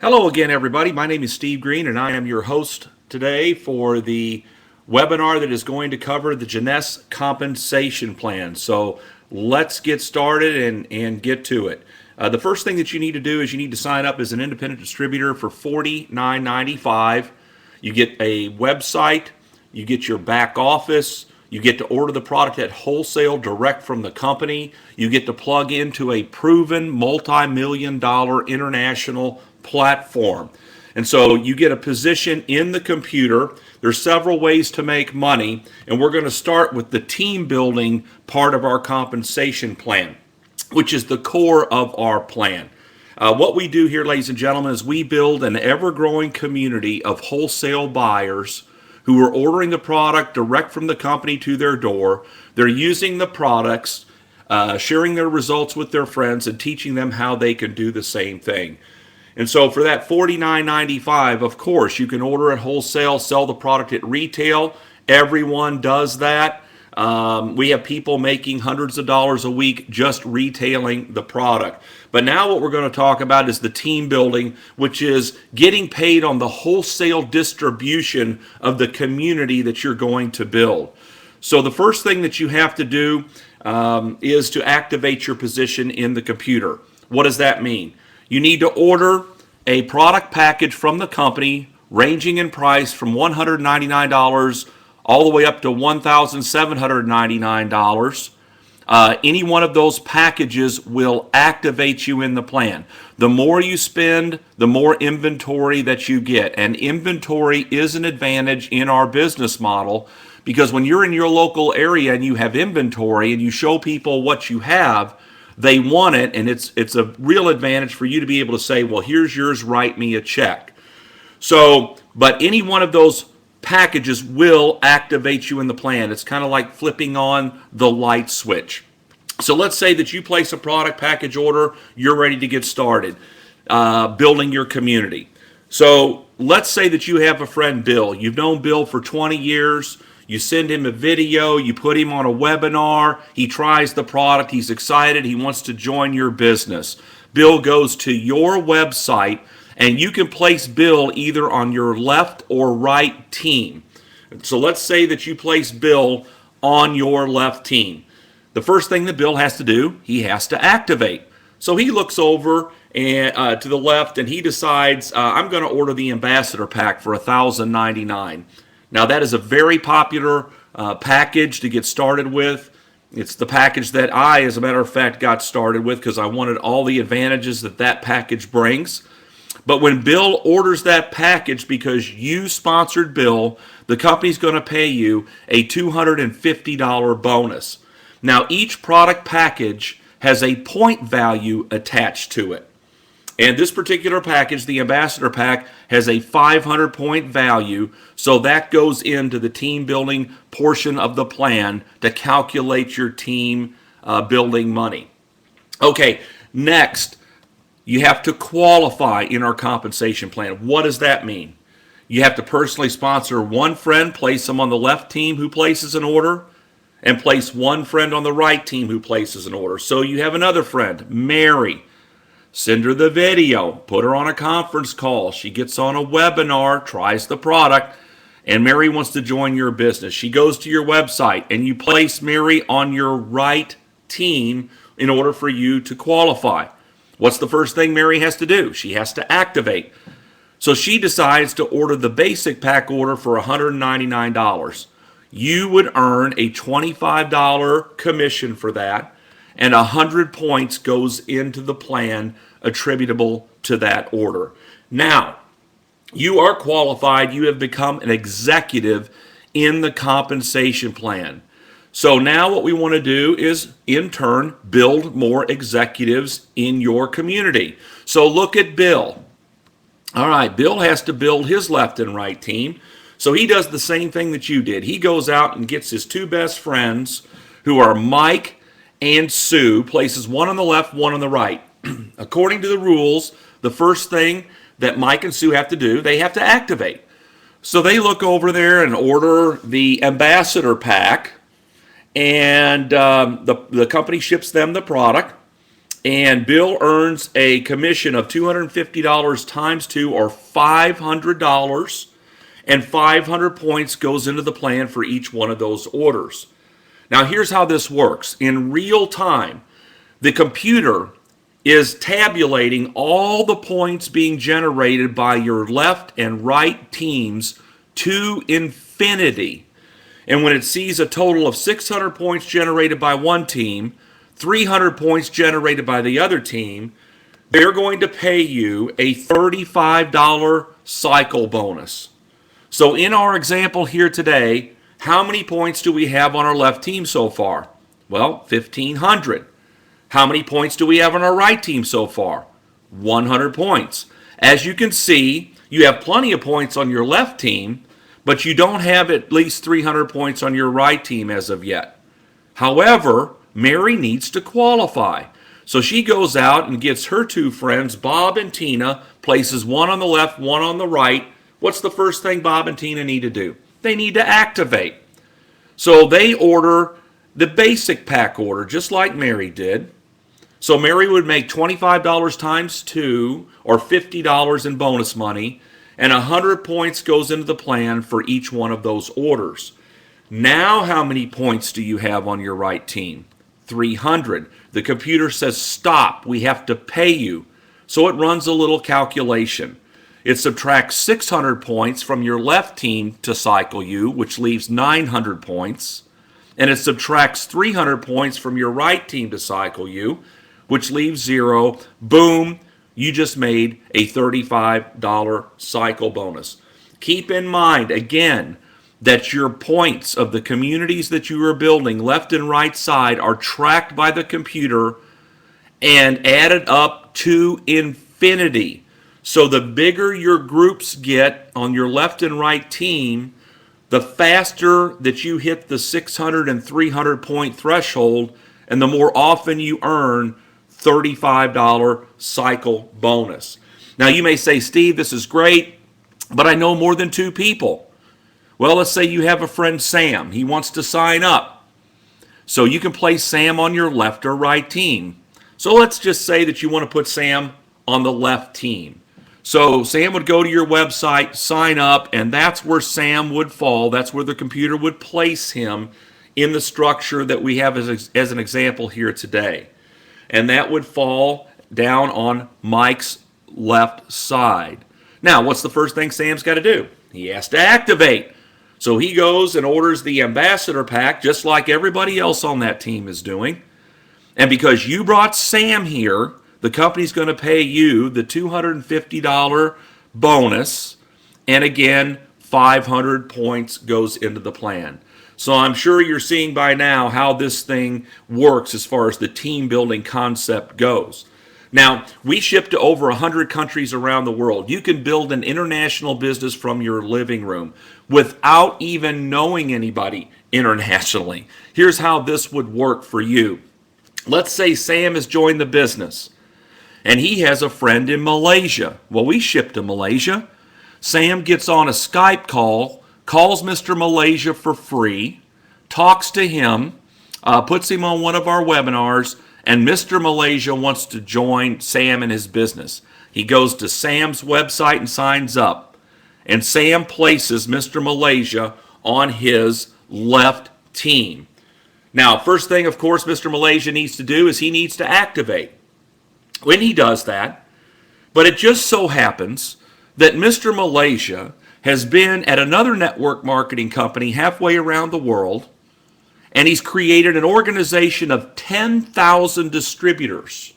Hello again, everybody. My name is Steve Green, and I am your host today for the webinar that is going to cover the Jeunesse compensation plan. So let's get started and get to it. The first thing that you need to do is you need to sign up as an independent distributor for $49.95. You get a website, you get your back office, you get to order the product at wholesale direct from the company. You get to plug into a proven multi-million-dollar international platform. And so you get a position in the computer. There's several ways to make money, and we're going to start with the team building part of our compensation plan, which is the core of our plan. What we do here, ladies and gentlemen, is we build an ever-growing community of wholesale buyers who are ordering the product direct from the company to their door. They're using the products, sharing their results with their friends, and teaching them how they can do the same thing. And so for that $49.95, of course, you can order at wholesale, sell the product at retail. Everyone does that. We have people making hundreds of dollars a week just retailing the product. But now what we're going to talk about is the team building, which is getting paid on the wholesale distribution of the community that you're going to build. So the first thing that you have to do is to activate your position in the computer. What does that mean? You need to order a product package from the company ranging in price from $199 all the way up to $1,799. Any one of those packages will activate you in the plan. The more you spend, the more inventory that you get. And inventory is an advantage in our business model, because when you're in your local area and you have inventory and you show people what you have, they want it, and it's a real advantage for you to be able to say, well, here's yours, write me a check. So, but any one of those packages will activate you in the plan. It's kind of like flipping on the light switch. So let's say that you place a product package order, you're ready to get started building your community. So let's say that you have a friend, Bill. You've known Bill for 20 years. You send him a video, you put him on a webinar, he tries the product, he's excited, he wants to join your business. Bill goes to your website, and you can place Bill either on your left or right team. So let's say that you place Bill on your left team. The first thing that Bill has to do, he has to activate. So he looks over and to the left, and he decides, I'm going to order the Ambassador Pack for $1,099. Now, that is a very popular package to get started with. It's the package that I, as a matter of fact, got started with because I wanted all the advantages that that package brings. But when Bill orders that package because you sponsored Bill, the company's going to pay you a $250 bonus. Now, each product package has a point value attached to it. And this particular package, the Ambassador Pack, has a 500-point value, so that goes into the team building portion of the plan to calculate your team building money. Okay, next, you have to qualify in our compensation plan. What does that mean? You have to personally sponsor one friend, place them on the left team who places an order, and place one friend on the right team who places an order. So you have another friend, Mary. Send her the video, put her on a conference call. She gets on a webinar, tries the product, and Mary wants to join your business. She goes to your website, and you place Mary on your right team in order for you to qualify. What's the first thing Mary has to do? She has to activate. So she decides to order the basic pack order for $199. You would earn a $25 commission for that, and 100 points goes into the plan attributable to that order. Now, you are qualified. You have become an executive in the compensation plan. So now what we want to do is, in turn, build more executives in your community. So look at Bill. All right, Bill has to build his left and right team. So he does the same thing that you did. He goes out and gets his two best friends, who are Mike and Sue, places one on the left, one on the right. According to the rules, the first thing that Mike and Sue have to do, they have to activate. So they look over there and order the Ambassador Pack, and the company ships them the product. And Bill earns a commission of $250 times 2, or $500. And 500 points goes into the plan for each one of those orders. Now here's how this works. In real time, the computer is tabulating all the points being generated by your left and right teams to infinity. And when it sees a total of 600 points generated by one team, 300 points generated by the other team, they're going to pay you a $35 cycle bonus. So in our example here today, how many points do we have on our left team so far? Well, 1,500. How many points do we have on our right team so far? 100 points. As you can see, you have plenty of points on your left team, but you don't have at least 300 points on your right team as of yet. However, Mary needs to qualify. So she goes out and gets her two friends, Bob and Tina, places one on the left, one on the right. What's the first thing Bob and Tina need to do? They need to activate. So they order the basic pack order, just like Mary did. So Mary would make $25 times 2, or $50 in bonus money, and 100 points goes into the plan for each one of those orders. Now how many points do you have on your right team? 300. The computer says, stop, we have to pay you. So it runs a little calculation. It subtracts 600 points from your left team to cycle you, which leaves 900 points. And it subtracts 300 points from your right team to cycle you, which leaves 0. Boom, you just made a $35 cycle bonus. Keep in mind, again, that your points of the communities that you are building, left and right side, are tracked by the computer and added up to infinity. So the bigger your groups get on your left and right team, the faster that you hit the 600 and 300 point threshold, and the more often you earn $35 cycle bonus. Now you may say, Steve, this is great, but I know more than 2 people. Well, let's say you have a friend, Sam. He wants to sign up. So you can place Sam on your left or right team. So let's just say that you want to put Sam on the left team. So Sam would go to your website, sign up, and that's where Sam would fall. That's where the computer would place him in the structure that we have as an example here today. And that would fall down on Mike's left side. Now, what's the first thing Sam's got to do? He has to activate. So he goes and orders the ambassador pack, just like everybody else on that team is doing. And because you brought Sam here, the company's going to pay you the $250 bonus. And again, 500 points goes into the plan. So I'm sure you're seeing by now how this thing works as far as the team building concept goes. Now, we ship to over 100 countries around the world. You can build an international business from your living room without even knowing anybody internationally. Here's how this would work for you. Let's say Sam has joined the business and he has a friend in Malaysia. Well, we ship to Malaysia. Sam gets on a Skype call, calls Mr. Malaysia for free, talks to him, puts him on one of our webinars, and Mr. Malaysia wants to join Sam in his business. He goes to Sam's website and signs up. And Sam places Mr. Malaysia on his left team. Now, first thing, of course, Mr. Malaysia needs to do is he needs to activate. When he does that, but it just so happens that Mr. Malaysia has been at another network marketing company halfway around the world, and he's created an organization of 10,000 distributors.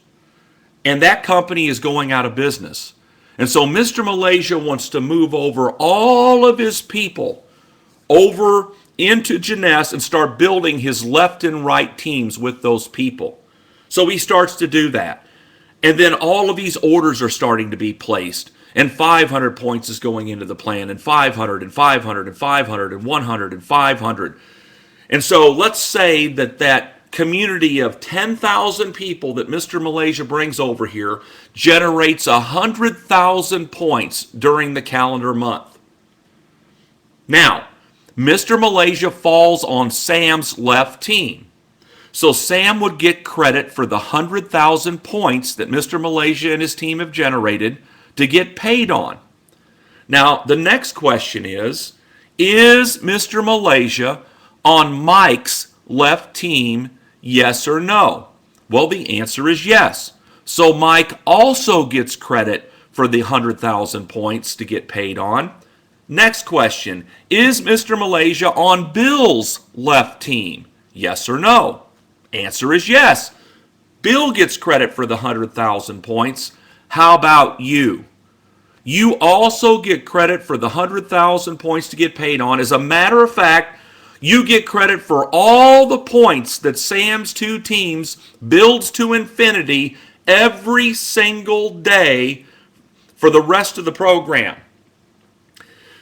And that company is going out of business. And so Mr. Malaysia wants to move over all of his people over into Jeunesse and start building his left and right teams with those people. So he starts to do that. And then all of these orders are starting to be placed. And 500 points is going into the plan, and 500, and 500, and 500, and 100, and 500. And so let's say that community of 10,000 people that Mr. Malaysia brings over here generates 100,000 points during the calendar month. Now, Mr. Malaysia falls on Sam's left team. So Sam would get credit for the 100,000 points that Mr. Malaysia and his team have generated to get paid on. Now, the next question is Mr. Malaysia on Mike's left team, yes or no? Well, the answer is yes. So Mike also gets credit for the 100,000 points to get paid on. Next question, is Mr. Malaysia on Bill's left team? Yes or no? Answer is yes. Bill gets credit for the 100,000 points. How about you? You also get credit for the 100,000 points to get paid on. As a matter of fact, you get credit for all the points that Sam's two teams builds to infinity every single day for the rest of the program.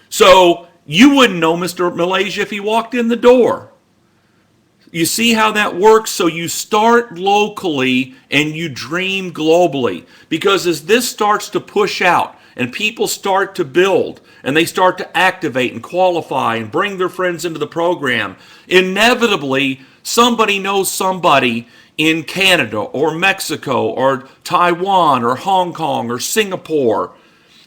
So you wouldn't know Mr. Malaysia if he walked in the door. You see how that works? So you start locally and you dream globally. Because as this starts to push out and people start to build and they start to activate and qualify and bring their friends into the program, inevitably somebody knows somebody in Canada or Mexico or Taiwan or Hong Kong or Singapore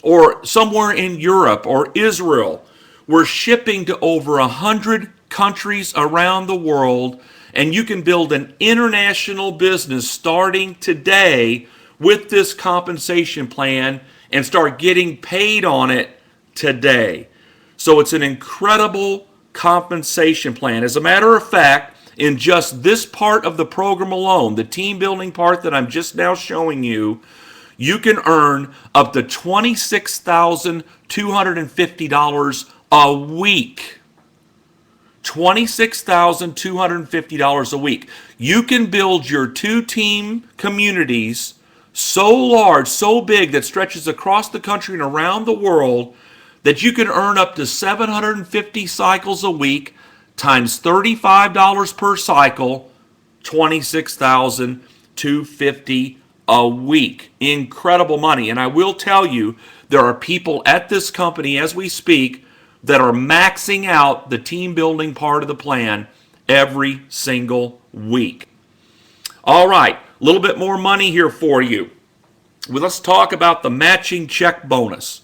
or somewhere in Europe or Israel. We're shipping to over 100 countries around the world, and you can build an international business starting today with this compensation plan and start getting paid on it today. So it's an incredible compensation plan. As a matter of fact, in just this part of the program alone, the team building part that I'm just now showing you, you can earn up to $26,250 a week. $26,250 a week. You can build your two-team communities so large, so big, that stretches across the country and around the world that you can earn up to 750 cycles a week times $35 per cycle, $26,250 a week. Incredible money. And I will tell you, there are people at this company as we speak that are maxing out the team building part of the plan every single week. All right, a little bit more money here for you. Well, let's talk about the matching check bonus.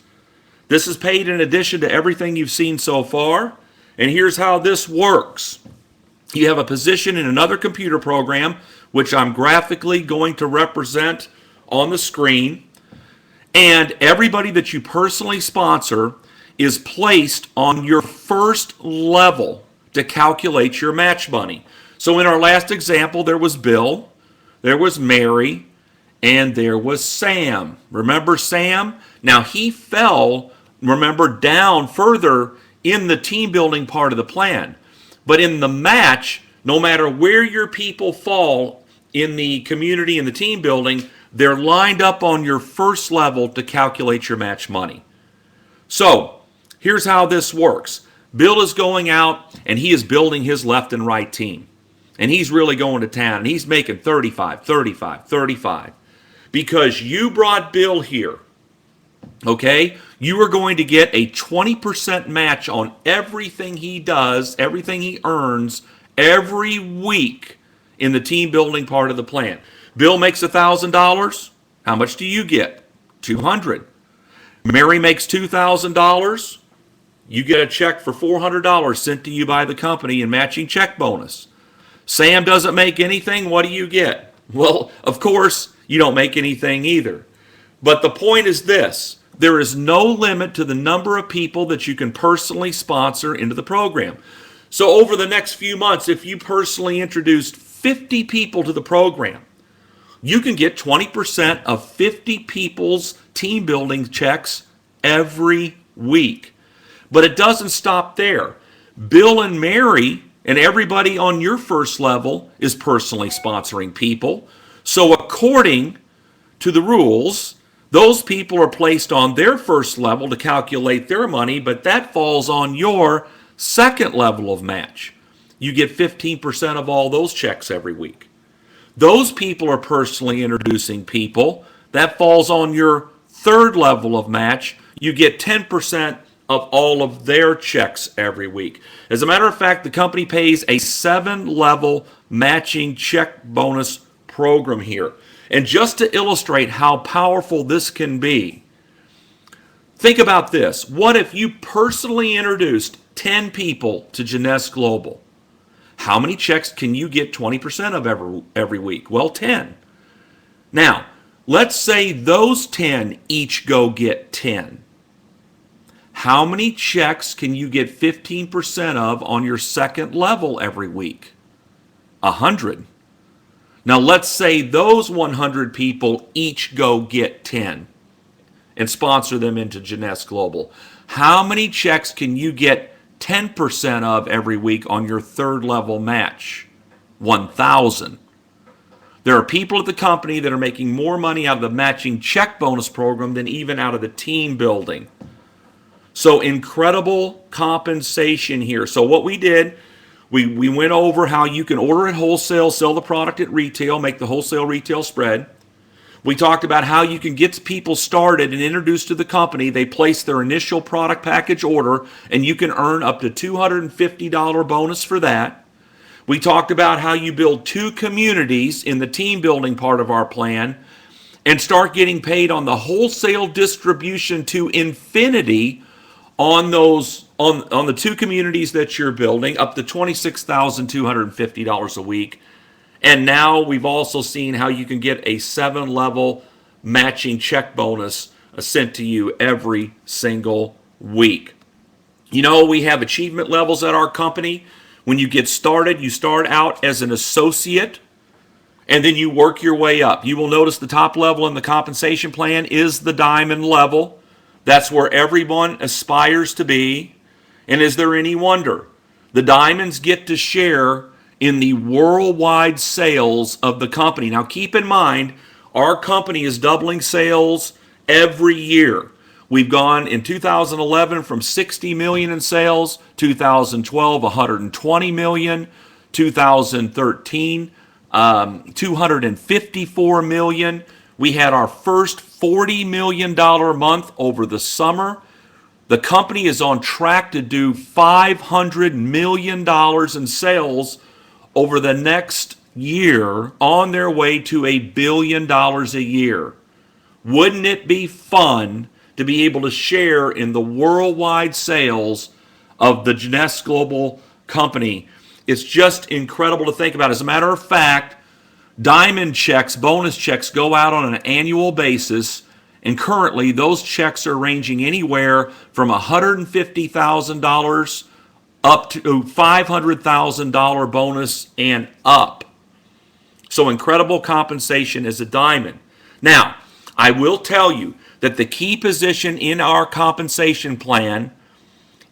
This is paid in addition to everything you've seen so far. And here's how this works. You have a position in another computer program, which I'm graphically going to represent on the screen. And everybody that you personally sponsor is placed on your first level to calculate your match money. So in our last example, there was Bill, there was Mary, and there was Sam. Remember Sam? Now he fell, remember, down further in the team building part of the plan. But in the match, no matter where your people fall in the community and the team building, they're lined up on your first level to calculate your match money. So here's how this works. Bill is going out and he is building his left and right team. And he's really going to town. And he's making 35, 35, 35. Because you brought Bill here, okay, you are going to get a 20% match on everything he does, everything he earns every week in the team building part of the plan. Bill makes $1,000. How much do you get? $200. Mary makes $2,000. You get a check for $400 sent to you by the company in matching check bonus. Sam doesn't make anything. What do you get? Well, of course, you don't make anything either. But the point is this. There is no limit to the number of people that you can personally sponsor into the program. So over the next few months, if you personally introduced 50 people to the program, you can get 20% of 50 people's team building checks every week. But it doesn't stop there. Bill and Mary and everybody on your first level is personally sponsoring people. So according to the rules, those people are placed on their first level to calculate their money, but that falls on your second level of match. You get 15% of all those checks every week. Those people are personally introducing people. That falls on your third level of match. You get 10% of all of their checks every week. As a matter of fact, the company pays a 7-level matching check bonus program here. And just to illustrate how powerful this can be, think about this. What if you personally introduced 10 people to Jeunesse Global? How many checks can you get 20% of every week? Well, 10. Now, let's say those 10 each go get 10. How many checks can you get 15% of on your second level every week? 100. Now let's say those 100 people each go get 10 and sponsor them into Jeunesse Global. How many checks can you get 10% of every week on your third level match? 1,000. There are people at the company that are making more money out of the matching check bonus program than even out of the team building. So incredible compensation here. So what we did, we went over how you can order at wholesale, sell the product at retail, make the wholesale retail spread. We talked about how you can get people started and introduced to the company. They place their initial product package order, and you can earn up to $250 bonus for that. We talked about how you build 2 communities in the team building part of our plan and start getting paid on the wholesale distribution to infinity on those on the 2 communities that you're building, up to $26,250 a week. And now we've also seen how you can get a 7-level matching check bonus sent to you every single week. You know, we have achievement levels at our company. When you get started, you start out as an associate, and then you work your way up. You will notice the top level in the compensation plan is the diamond level. That's where everyone aspires to be. And is there any wonder? The diamonds get to share in the worldwide sales of the company. Now keep in mind, our company is doubling sales every year. We've gone in 2011 from 60 million in sales, 2012 120 million, 2013 254 million. We had our first $40 million month over the summer. The company is on track to do $500 million in sales over the next year, on their way to $1 billion a year. Wouldn't it be fun to be able to share in the worldwide sales of the Jeunesse Global company? It's just incredible to think about. As a matter of fact, diamond checks, bonus checks go out on an annual basis, and currently those checks are ranging anywhere from $150,000 up to $500,000 bonus and up. So incredible compensation as a diamond. Now, I will tell you that the key position in our compensation plan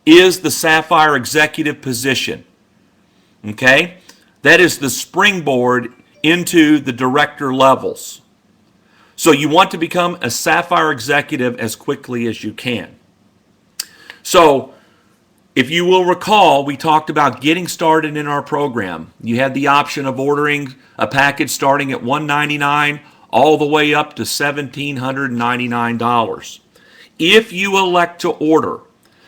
is the Sapphire Executive position. Okay? That is the springboard into the director levels. So you want to become a Sapphire Executive as quickly as you can. So if you will recall, we talked about getting started in our program. You had the option of ordering a package starting at $199 all the way up to $1,799. If you elect to order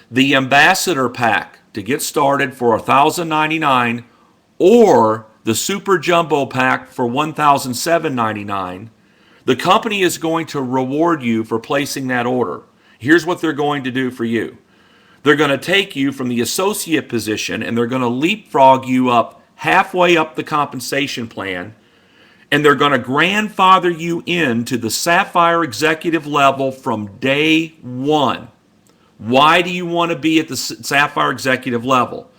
the Ambassador Pack to get started for $1,099 or the Super Jumbo Pack for $1,799, the company is going to reward you for placing that order. Here's what they're going to do for you. They're going to take you from the associate position and they're going to leapfrog you up halfway up the compensation plan, and they're going to grandfather you into the Sapphire Executive level from day one. Why do you want to be at the Sapphire Executive level?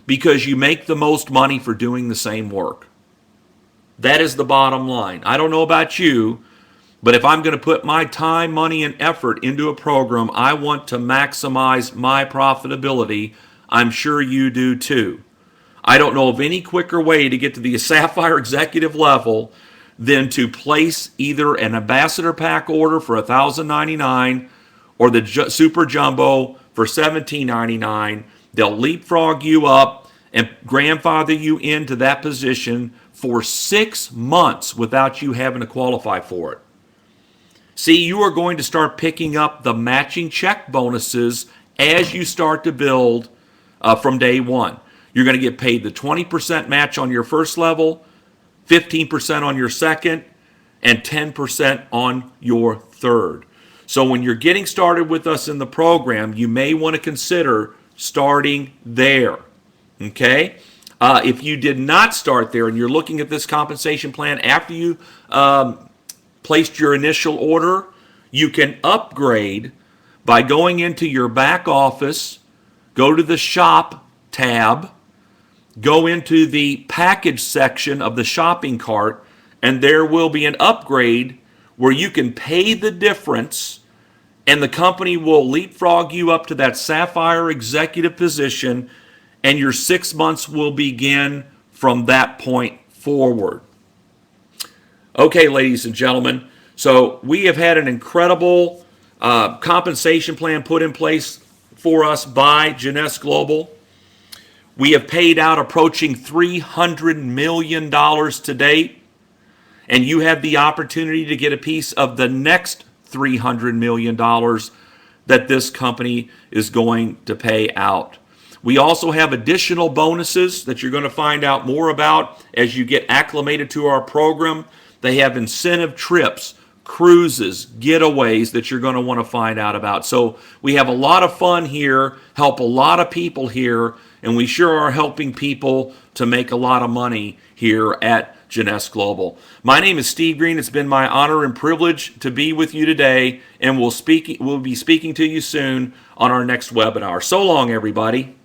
Because you make the most money for doing the same work. That is the bottom line. I don't know about you, but if I'm going to put my time, money, and effort into a program, I want to maximize my profitability. I'm sure you do too. I don't know of any quicker way to get to the Sapphire Executive level than to place either an Ambassador Pack order for $1,099 or the Super Jumbo for $1,799. They'll leapfrog you up and grandfather you into that position for 6 months without you having to qualify for it. See, you are going to start picking up the matching check bonuses as you start to build from day one. You're going to get paid the 20% match on your first level, 15% on your second, and 10% on your third. So when you're getting started with us in the program, you may want to consider starting there. Okay? If you did not start there and you're looking at this compensation plan after you placed your initial order, you can upgrade by going into your back office, go to the shop tab, go into the package section of the shopping cart, and there will be an upgrade where you can pay the difference and the company will leapfrog you up to that Sapphire executive position, and your 6 months will begin from that point forward. Okay, ladies and gentlemen, so we have had an incredible compensation plan put in place for us by Jeunesse Global. We have paid out approaching $300 million to date, and you have the opportunity to get a piece of the next $300 million that this company is going to pay out. We also have additional bonuses that you're going to find out more about as you get acclimated to our program. They have incentive trips, cruises, getaways that you're going to want to find out about. So we have a lot of fun here, help a lot of people here, and we sure are helping people to make a lot of money here at Jeunesse Global. My name is Steve Green. It's been my honor and privilege to be with you today, and we'll be speaking to you soon on our next webinar. So long, everybody.